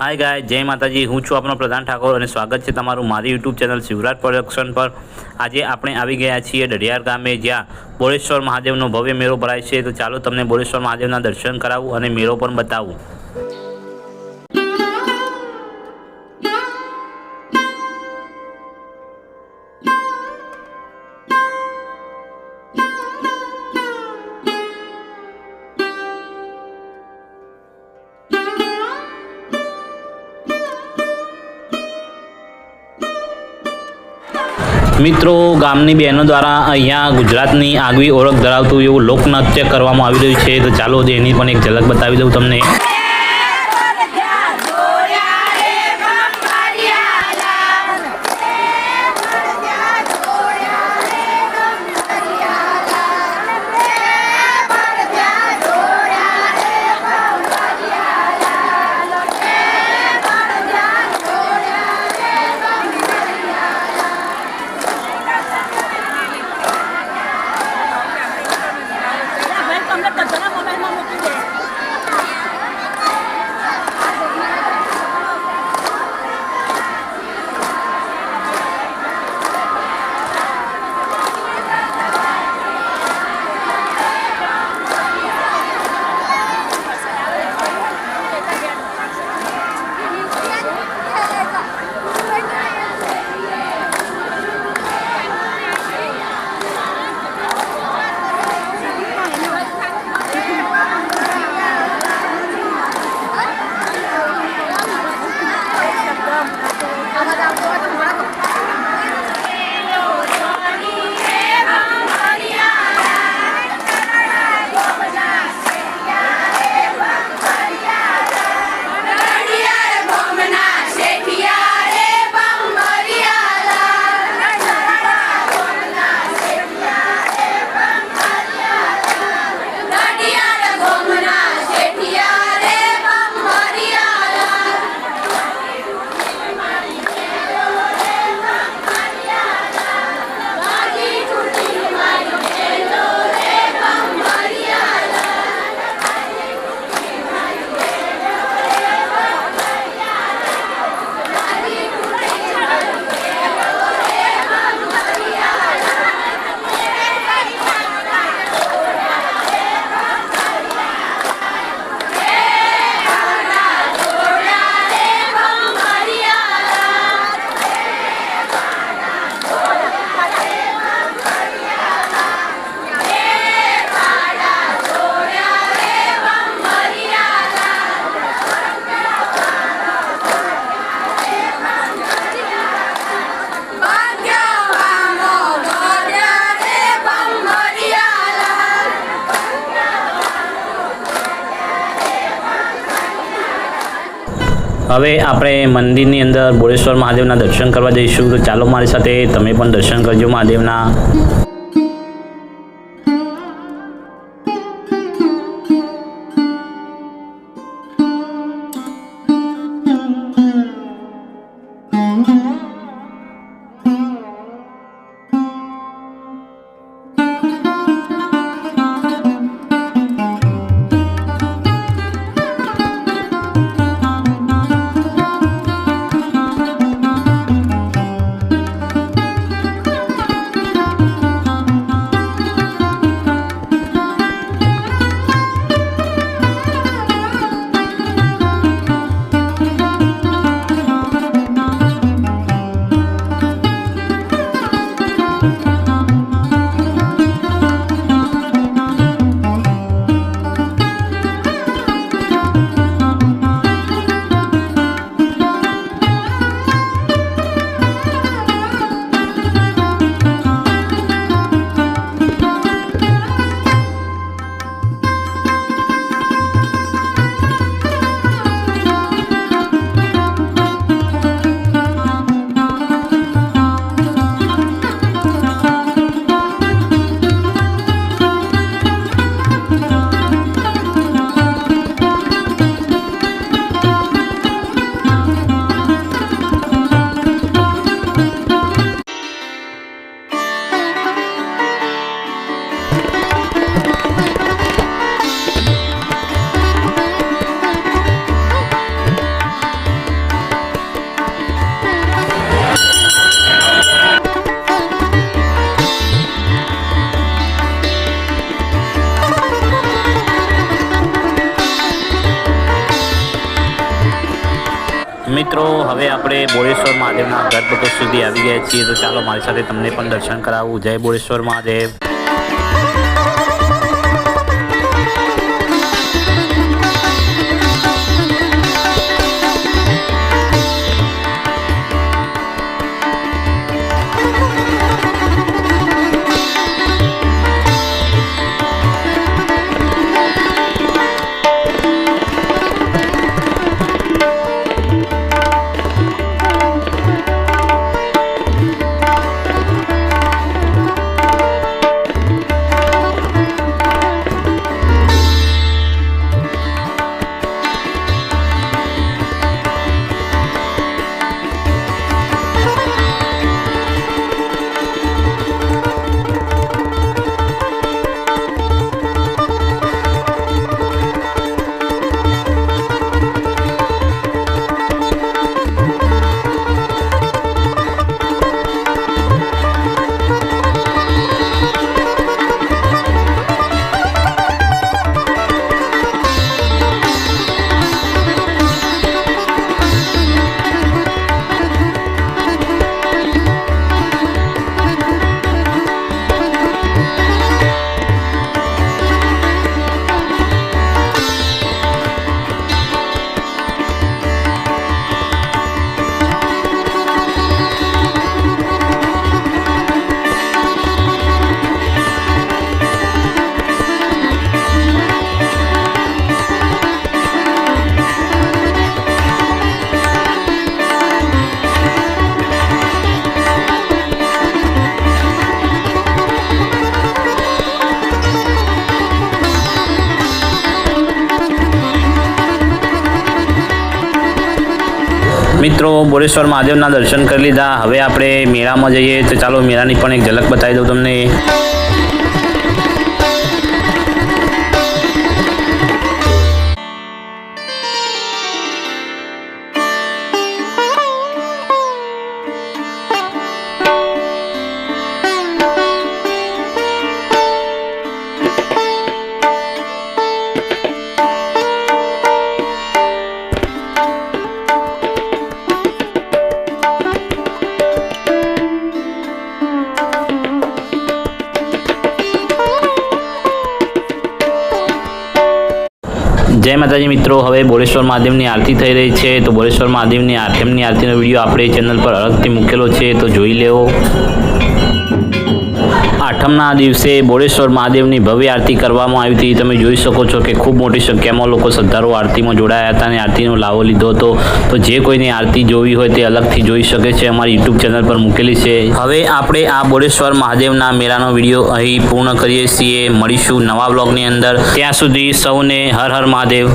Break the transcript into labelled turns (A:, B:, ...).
A: हाय गाय जय माताजी। हूँ छूँ आपनो प्रधान ठाकोर और स्वागत है तमारू मारी यूट्यूब चैनल शिवराज प्रोडक्शन पर। आज આપણે આવી ગયા છીએ ડઢિયાર ગામે, જ્યાં બોળેશ્વર મહાદેવનો ભવ્ય મેળો ભરાય છે। તો ચાલો તમને બોળેશ્વર મહાદેવના દર્શન કરાવું અને મેળો પણ બતાવું। મિત્રો, ગામની બહેનો દ્વારા અહીંયા ગુજરાતની આગવી ઓળખ ધરાવતું એવું લોકનૃત્ય કરવામાં આવી રહ્યું છે। તો ચાલો એની પણ એક ઝલક બતાવી દઉં તમને। હવે આપણે મંદિરની અંદર બોળેશ્વર મહાદેવના દર્શન કરવા જઈશું। તો ચાલો મારી સાથે તમે પણ દર્શન કરજો મહાદેવના। મિત્રો હવે આપણે બોળેશ્વર મહાદેવના ગર્ભગૃહ સુધી આવી ગયા છીએ, તો ચાલો મારી સાથે તમને પણ દર્શન કરાવું. જય બોળેશ્વર મહાદેવ. મિત્રો બોળેશ્વર મહાદેવના દર્શન કરી લીધા. હવે આપણે મેળામાં જઈએ, તો ચાલો મેળાની પણ એક ઝલક બતાવી દઉં તમને. જય માતાજી મિત્રો, હવે બોળેશ્વર મહાદેવની આરતી થઈ રહી છે. તો બોળેશ્વર મહાદેવની આઠમની આરતીનો વિડીયો આપણે ચેનલ પર અલગથી મૂકેલો છે, તો જોઈ લેવો. આઠમના દિવસે બોળેશ્વર મહાદેવની ભવ્ય આરતી કરવામાં આવી હતી. તમે જોઈ શકો છો કે ખૂબ મોટી સંખ્યામાં લોકો શ્રદ્ધાળુઓ આરતીમાં જોડાયા હતા અને આરતીનો લાવો લીધો હતો. તો જે કોઈને આરતી જોવી હોય તે અલગથી જોઈ શકે છે, અમારી યુટ્યુબ ચેનલ પર મૂકેલી છે. હવે આપણે આ બોળેશ્વર મહાદેવના મેળાનો વિડીયો અહીં પૂર્ણ કરીએ છીએ. મળીશું નવા બ્લોગની અંદર. ત્યાં સુધી સૌને હર હર મહાદેવ.